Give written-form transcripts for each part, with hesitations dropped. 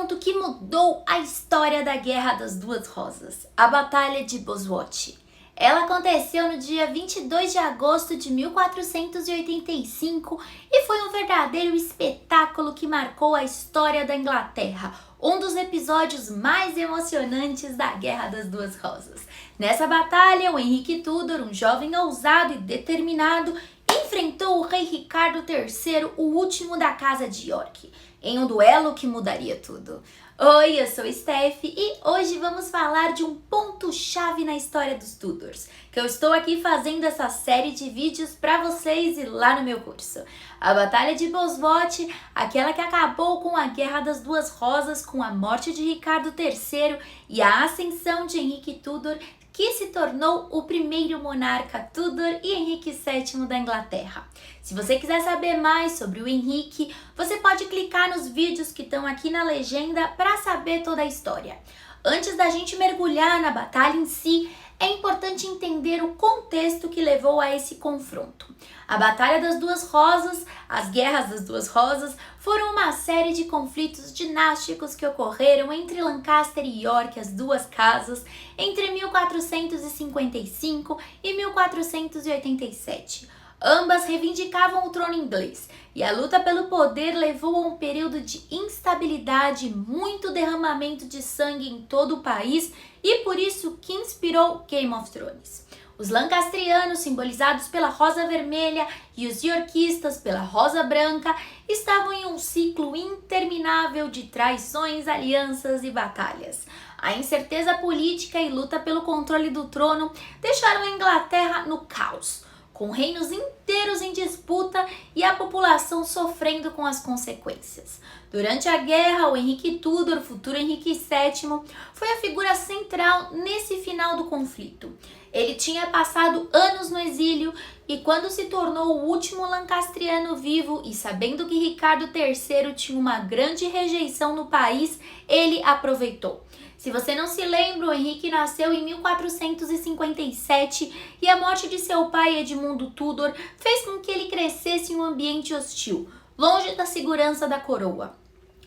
confronto que mudou a história da Guerra das Duas Rosas, a Batalha de Bosworth. Ela aconteceu no dia 22 de agosto de 1485 e foi um verdadeiro espetáculo que marcou a história da Inglaterra, um dos episódios mais emocionantes da Guerra das Duas Rosas. Nessa batalha, o Henrique Tudor, um jovem ousado e determinado, enfrentou o rei Ricardo III, o último da Casa de York, em um duelo que mudaria tudo. Oi, eu sou Steph e hoje vamos falar de um ponto-chave na história dos Tudors, que eu estou aqui fazendo essa série de vídeos para vocês e lá no meu curso. A Batalha de Bosworth, aquela que acabou com a Guerra das Duas Rosas, com a morte de Ricardo III e a ascensão de Henrique Tudor, que se tornou o primeiro monarca Tudor e Henrique VII da Inglaterra. Se você quiser saber mais sobre o Henrique, você pode clicar nos vídeos que estão aqui na legenda para saber toda a história. Antes da gente mergulhar na batalha em si, é importante entender o contexto que levou a esse confronto. A Batalha das Duas Rosas, as Guerras das Duas Rosas, foram uma série de conflitos dinásticos que ocorreram entre Lancaster e York, as duas casas, entre 1455 e 1487. Ambas reivindicavam o trono inglês, e a luta pelo poder levou a um período de instabilidade e muito derramamento de sangue em todo o país, e por isso que inspirou Game of Thrones. Os lancastrianos, simbolizados pela rosa vermelha, e os yorkistas pela rosa branca, estavam em um ciclo interminável de traições, alianças e batalhas. A incerteza política e luta pelo controle do trono deixaram a Inglaterra no caos, com reinos inteiros em disputa e a população sofrendo com as consequências. Durante a guerra, o Henrique Tudor, futuro Henrique VII, foi a figura central nesse final do conflito. Ele tinha passado anos no exílio e quando se tornou o último lancastriano vivo e sabendo que Ricardo III tinha uma grande rejeição no país, ele aproveitou. Se você não se lembra, o Henrique nasceu em 1457 e a morte de seu pai, Edmundo Tudor, fez com que ele crescesse em um ambiente hostil, longe da segurança da coroa.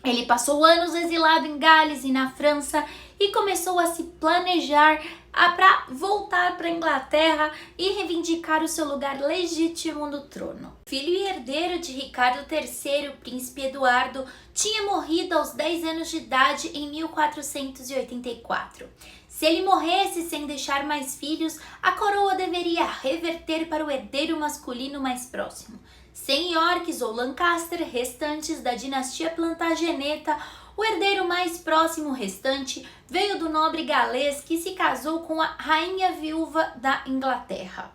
Ele passou anos exilado em Gales e na França e começou a se planejar para voltar para a Inglaterra e reivindicar o seu lugar legítimo no trono. Filho e herdeiro de Ricardo III, o príncipe Eduardo, tinha morrido aos 10 anos de idade em 1484. Se ele morresse sem deixar mais filhos, a coroa deveria reverter para o herdeiro masculino mais próximo. Sem Yorks ou Lancaster restantes da dinastia Plantageneta, o herdeiro mais próximo restante veio do nobre galês que se casou com a rainha viúva da Inglaterra,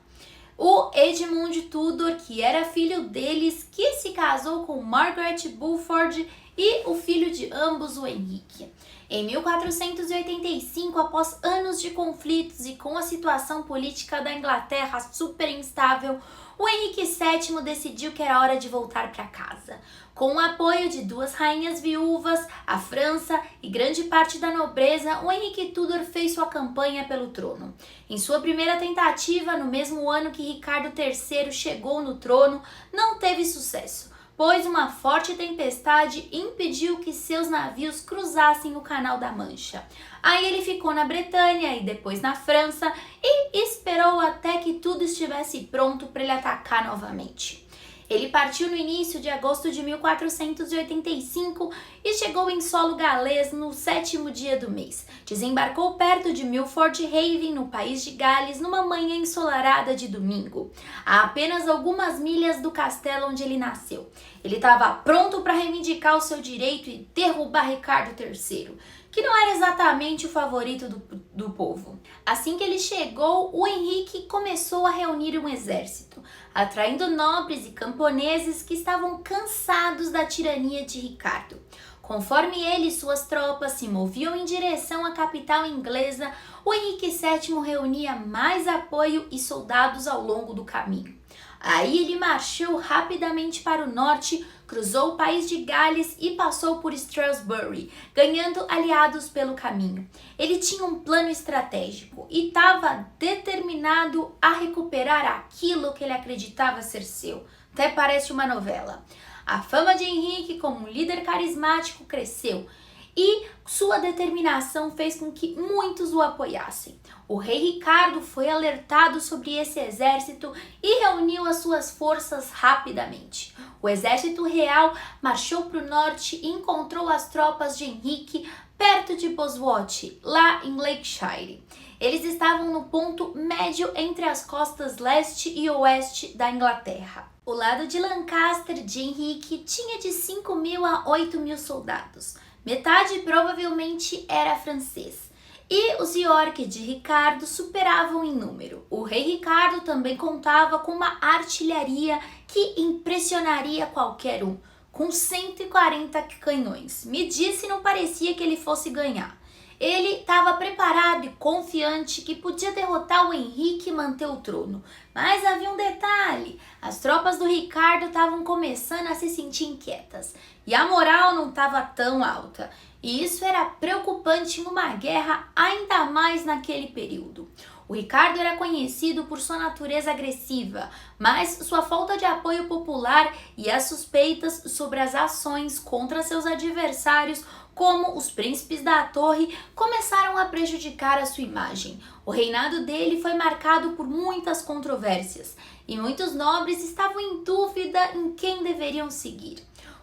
o Edmund Tudor, que era filho deles, que se casou com Margaret Beaufort, e o filho de ambos, o Henrique. Em 1485, após anos de conflitos e com a situação política da Inglaterra super instável, o Henrique VII decidiu que era hora de voltar para casa. Com o apoio de duas rainhas viúvas, a França e grande parte da nobreza, o Henrique Tudor fez sua campanha pelo trono. Em sua primeira tentativa, no mesmo ano que Ricardo III chegou no trono, não teve sucesso, pois uma forte tempestade impediu que seus navios cruzassem o Canal da Mancha. Aí ele ficou na Bretanha e depois na França e esperou até que tudo estivesse pronto para ele atacar novamente. Ele partiu no início de agosto de 1485 e chegou em solo galês no 7º dia do mês. Desembarcou perto de Milford Haven, no país de Gales, numa manhã ensolarada de domingo, a apenas algumas milhas do castelo onde ele nasceu. Ele estava pronto para reivindicar o seu direito e derrubar Ricardo III, que não era exatamente o favorito do povo. Assim que ele chegou, o Henrique começou a reunir um exército, atraindo nobres e camponeses que estavam cansados da tirania de Ricardo. Conforme ele e suas tropas se moviam em direção à capital inglesa, o Henrique VII reunia mais apoio e soldados ao longo do caminho. Aí ele marchou rapidamente para o norte, cruzou o país de Gales e passou por Shrewsbury, ganhando aliados pelo caminho. Ele tinha um plano estratégico e estava determinado a recuperar aquilo que ele acreditava ser seu. Até parece uma novela. A fama de Henrique como um líder carismático cresceu e sua determinação fez com que muitos o apoiassem. O rei Ricardo foi alertado sobre esse exército e reuniu as suas forças rapidamente. O exército real marchou para o norte e encontrou as tropas de Henrique perto de Bosworth, lá em Lancashire. Eles estavam no ponto médio entre as costas leste e oeste da Inglaterra. O lado de Lancaster de Henrique tinha de 5.000 a 8.000 soldados. Metade provavelmente era francês. E os York de Ricardo superavam em número. O rei Ricardo também contava com uma artilharia que impressionaria qualquer um, com 140 canhões. Me diz se não parecia que ele fosse ganhar. Ele estava preparado e confiante que podia derrotar o Henrique e manter o trono. Mas havia um detalhe: as tropas do Ricardo estavam começando a se sentir inquietas e a moral não estava tão alta. E isso era preocupante em uma guerra, ainda mais naquele período. O Ricardo era conhecido por sua natureza agressiva, mas sua falta de apoio popular e as suspeitas sobre as ações contra seus adversários, como os príncipes da Torre, começaram a prejudicar a sua imagem. O reinado dele foi marcado por muitas controvérsias e muitos nobres estavam em dúvida em quem deveriam seguir.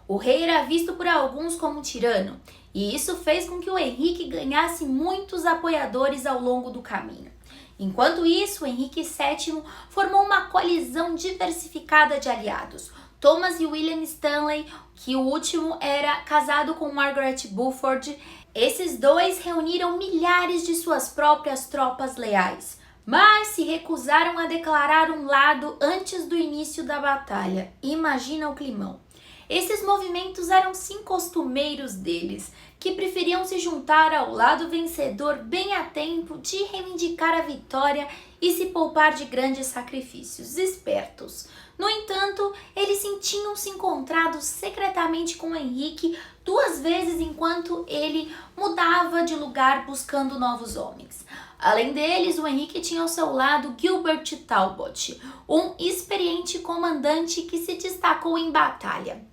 O rei era visto por alguns como um tirano, e isso fez com que o Henrique ganhasse muitos apoiadores ao longo do caminho. Enquanto isso, o Henrique VII formou uma coalizão diversificada de aliados. Thomas e William Stanley, que o último era casado com Margaret Beaufort, esses dois reuniram milhares de suas próprias tropas leais, mas se recusaram a declarar um lado antes do início da batalha. Imagina o climão. Esses movimentos eram sim costumeiros deles, que preferiam se juntar ao lado vencedor bem a tempo de reivindicar a vitória e se poupar de grandes sacrifícios. Espertos. No entanto, eles tinham-se encontrado secretamente com Henrique 2 vezes enquanto ele mudava de lugar buscando novos homens. Além deles, o Henrique tinha ao seu lado Gilbert Talbot, um experiente comandante que se destacou em batalha.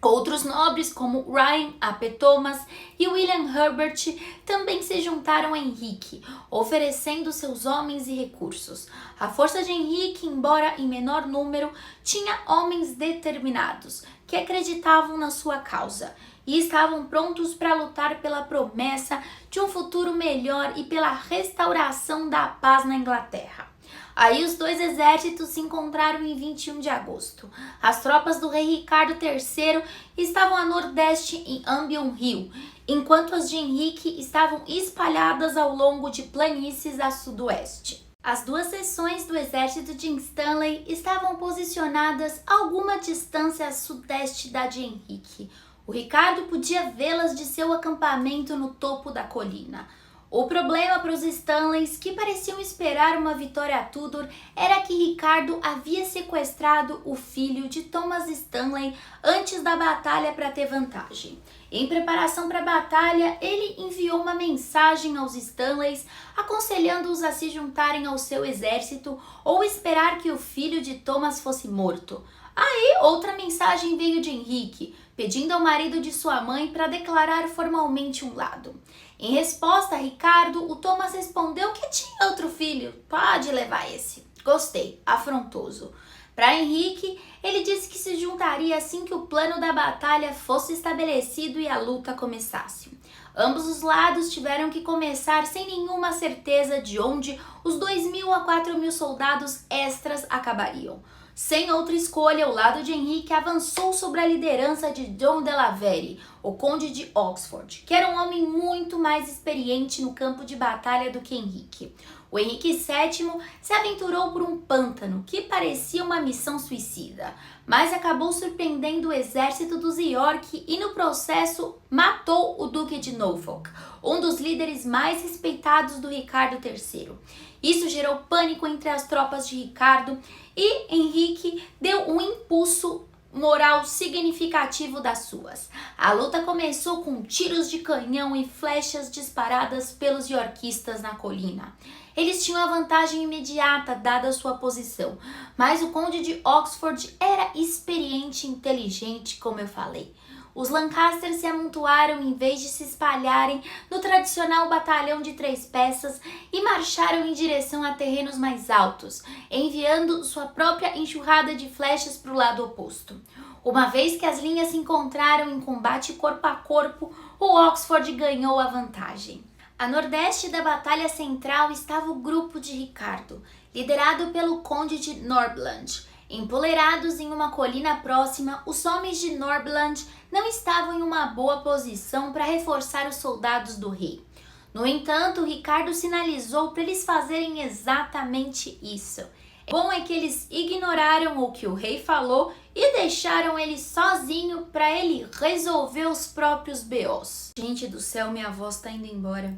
Outros nobres como Ryan ap Thomas e William Herbert também se juntaram a Henrique, oferecendo seus homens e recursos. A força de Henrique, embora em menor número, tinha homens determinados que acreditavam na sua causa e estavam prontos para lutar pela promessa de um futuro melhor e pela restauração da paz na Inglaterra. Aí os dois exércitos se encontraram em 21 de agosto. As tropas do rei Ricardo III estavam a nordeste em Ambion Hill, enquanto as de Henrique estavam espalhadas ao longo de planícies a sudoeste. As 2 seções do exército de Stanley estavam posicionadas a alguma distância a sudeste da de Henrique. O Ricardo podia vê-las de seu acampamento no topo da colina. O problema para os Stanleys, que pareciam esperar uma vitória Tudor, era que Ricardo havia sequestrado o filho de Thomas Stanley antes da batalha para ter vantagem. Em preparação para a batalha, ele enviou uma mensagem aos Stanleys, aconselhando-os a se juntarem ao seu exército ou esperar que o filho de Thomas fosse morto. Aí, outra mensagem veio de Henrique, pedindo ao marido de sua mãe para declarar formalmente um lado. Em resposta a Ricardo, o Thomas respondeu que tinha outro filho. Pode levar esse. Gostei. Afrontoso. Para Henrique, ele disse que se juntaria assim que o plano da batalha fosse estabelecido e a luta começasse. Ambos os lados tiveram que começar sem nenhuma certeza de onde os 2.000 a 4.000 soldados extras acabariam. Sem outra escolha, o lado de Henrique avançou sobre a liderança de John de la Verre, o conde de Oxford, que era um homem muito mais experiente no campo de batalha do que Henrique. O Henrique VII se aventurou por um pântano que parecia uma missão suicida, mas acabou surpreendendo o exército dos York e no processo matou o Duque de Norfolk, um dos líderes mais respeitados do Ricardo III. Isso gerou pânico entre as tropas de Ricardo e Henrique deu um impulso moral significativo das suas. A luta começou com tiros de canhão e flechas disparadas pelos yorkistas na colina. Eles tinham a vantagem imediata dada a sua posição, mas o conde de Oxford era experiente e inteligente, como eu falei. os Lancaster se amontoaram em vez de se espalharem no tradicional batalhão de 3 peças e marcharam em direção a terrenos mais altos, enviando sua própria enxurrada de flechas para o lado oposto. Uma vez que as linhas se encontraram em combate corpo a corpo, o Oxford ganhou a vantagem. A nordeste da batalha central estava o grupo de Ricardo, liderado pelo Conde de Northumberland. Empoleirados em uma colina próxima, os homens de Northumberland não estavam em uma boa posição para reforçar os soldados do rei. No entanto, Ricardo sinalizou para eles fazerem exatamente isso. O bom é que eles ignoraram o que o rei falou e deixaram ele sozinho para ele resolver os próprios BOs. Gente do céu, minha voz tá indo embora.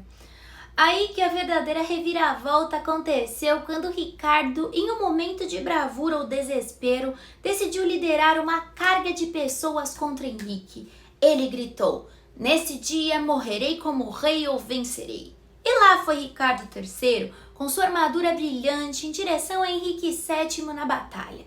Aí que a verdadeira reviravolta aconteceu quando Ricardo, em um momento de bravura ou desespero, decidiu liderar uma carga de pessoas contra Henrique. Ele gritou: "Nesse dia morrerei como rei ou vencerei." E lá foi Ricardo III, com sua armadura brilhante, em direção a Henrique VII na batalha.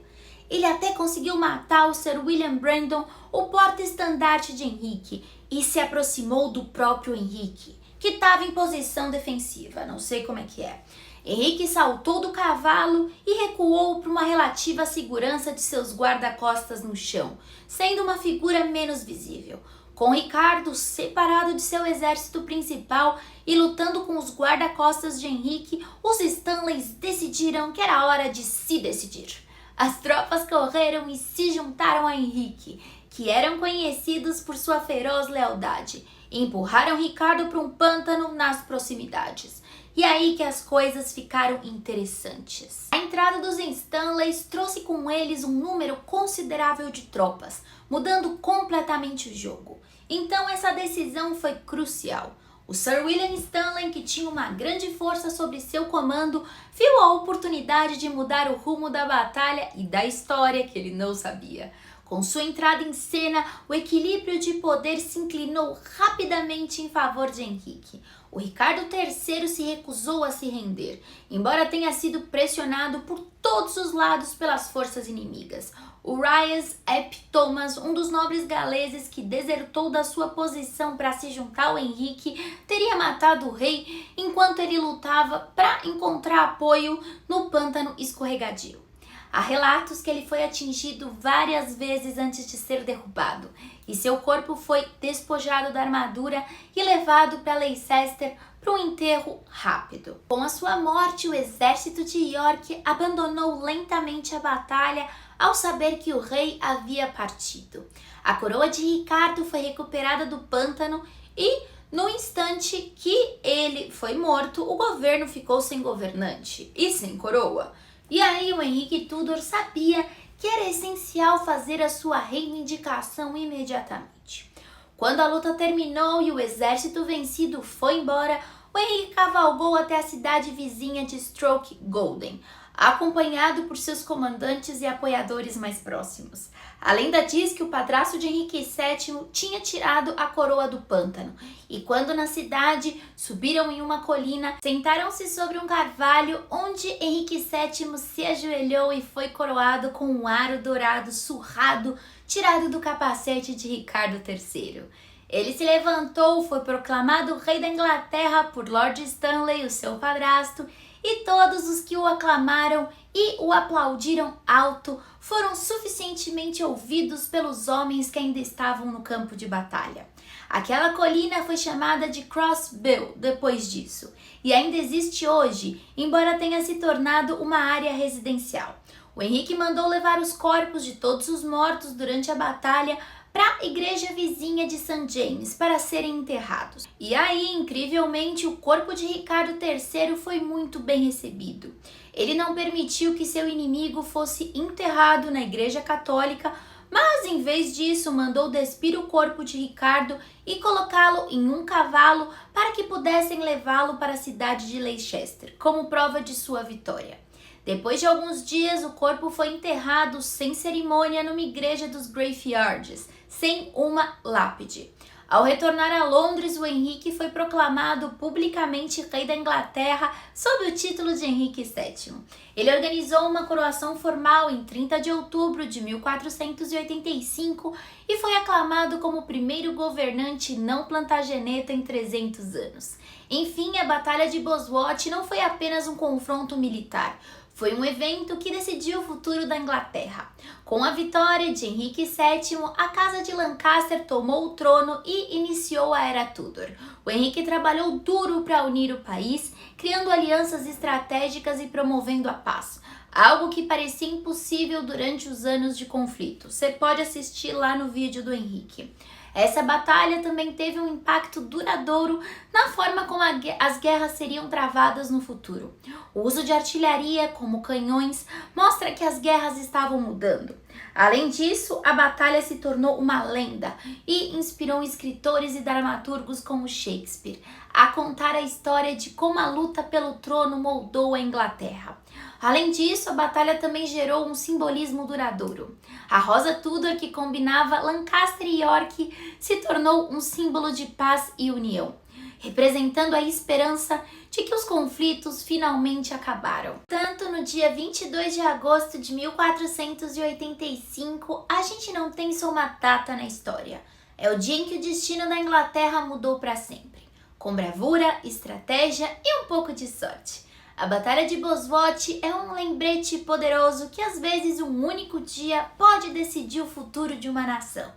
Ele até conseguiu matar o Sir William Brandon, o porta-estandarte de Henrique, e se aproximou do próprio Henrique, que estava em posição defensiva, não sei como é que é. Henrique saltou do cavalo e recuou para uma relativa segurança de seus guarda-costas no chão, sendo uma figura menos visível. Com Ricardo separado de seu exército principal e lutando com os guarda-costas de Henrique, os Stanleys decidiram que era hora de se decidir. As tropas correram e se juntaram a Henrique, que eram conhecidos por sua feroz lealdade, e empurraram Ricardo para um pântano nas proximidades. E aí que as coisas ficaram interessantes. A entrada dos Stanleys trouxe com eles um número considerável de tropas, mudando completamente o jogo. Então essa decisão foi crucial. O Sir William Stanley, que tinha uma grande força sob seu comando, viu a oportunidade de mudar o rumo da batalha e da história que ele não sabia. Com sua entrada em cena, o equilíbrio de poder se inclinou rapidamente em favor de Henrique. O Ricardo III se recusou a se render, embora tenha sido pressionado por todos os lados pelas forças inimigas. O Rhys ap Thomas, um dos nobres galeses que desertou da sua posição para se juntar ao Henrique, teria matado o rei enquanto ele lutava para encontrar apoio no pântano escorregadio. Há relatos que ele foi atingido várias vezes antes de ser derrubado, e seu corpo foi despojado da armadura e levado para Leicester para um enterro rápido. Com a sua morte, o exército de York abandonou lentamente a batalha ao saber que o rei havia partido. A coroa de Ricardo foi recuperada do pântano e, no instante que ele foi morto, o governo ficou sem governante e sem coroa. E aí o Henrique Tudor sabia que era essencial fazer a sua reivindicação imediatamente. Quando a luta terminou e o exército vencido foi embora, o Henrique cavalgou até a cidade vizinha de Stoke Golden, acompanhado por seus comandantes e apoiadores mais próximos. A lenda diz que o padrasto de Henrique VII tinha tirado a coroa do pântano, e quando na cidade subiram em uma colina, sentaram-se sobre um carvalho onde Henrique VII se ajoelhou e foi coroado com um aro dourado surrado tirado do capacete de Ricardo III. Ele se levantou, foi proclamado rei da Inglaterra por Lord Stanley, o seu padrasto, e todos os que o aclamaram e o aplaudiram alto foram suficientemente ouvidos pelos homens que ainda estavam no campo de batalha. Aquela colina foi chamada de Crossbill depois disso, e ainda existe hoje, embora tenha se tornado uma área residencial. O Henrique mandou levar os corpos de todos os mortos durante a batalha para a igreja vizinha de St. James para serem enterrados. E aí, incrivelmente, o corpo de Ricardo III foi muito bem recebido. Ele não permitiu que seu inimigo fosse enterrado na igreja católica, mas em vez disso mandou despir o corpo de Ricardo e colocá-lo em um cavalo para que pudessem levá-lo para a cidade de Leicester, como prova de sua vitória. Depois de alguns dias, o corpo foi enterrado sem cerimônia numa igreja dos Graveyards, sem uma lápide. Ao retornar a Londres, o Henrique foi proclamado publicamente rei da Inglaterra sob o título de Henrique VII. Ele organizou uma coroação formal em 30 de outubro de 1485 e foi aclamado como o primeiro governante não plantageneta em 300 anos. Enfim, a Batalha de Bosworth não foi apenas um confronto militar. Foi um evento que decidiu o futuro da Inglaterra. Com a vitória de Henrique VII, a Casa de Lancaster tomou o trono e iniciou a Era Tudor. O Henrique trabalhou duro para unir o país, criando alianças estratégicas e promovendo a paz. Algo que parecia impossível durante os anos de conflito. Você pode assistir lá no vídeo do Henrique. Essa batalha também teve um impacto duradouro na forma como as guerras seriam travadas no futuro. O uso de artilharia, como canhões, mostra que as guerras estavam mudando. Além disso, a batalha se tornou uma lenda e inspirou escritores e dramaturgos como Shakespeare a contar a história de como a luta pelo trono moldou a Inglaterra. Além disso, a batalha também gerou um simbolismo duradouro. A rosa Tudor, que combinava Lancaster e York, se tornou um símbolo de paz e união, representando a esperança de que os conflitos finalmente acabaram. Tanto no dia 22 de agosto de 1485, a gente não tem só uma data na história. É o dia em que o destino da Inglaterra mudou para sempre, com bravura, estratégia e um pouco de sorte. A Batalha de Bosworth é um lembrete poderoso que às vezes um único dia pode decidir o futuro de uma nação.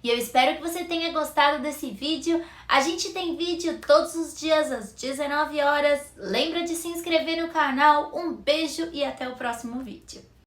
E eu espero que você tenha gostado desse vídeo. A gente tem vídeo todos os dias às 19 horas. Lembra de se inscrever no canal. Um beijo e até o próximo vídeo.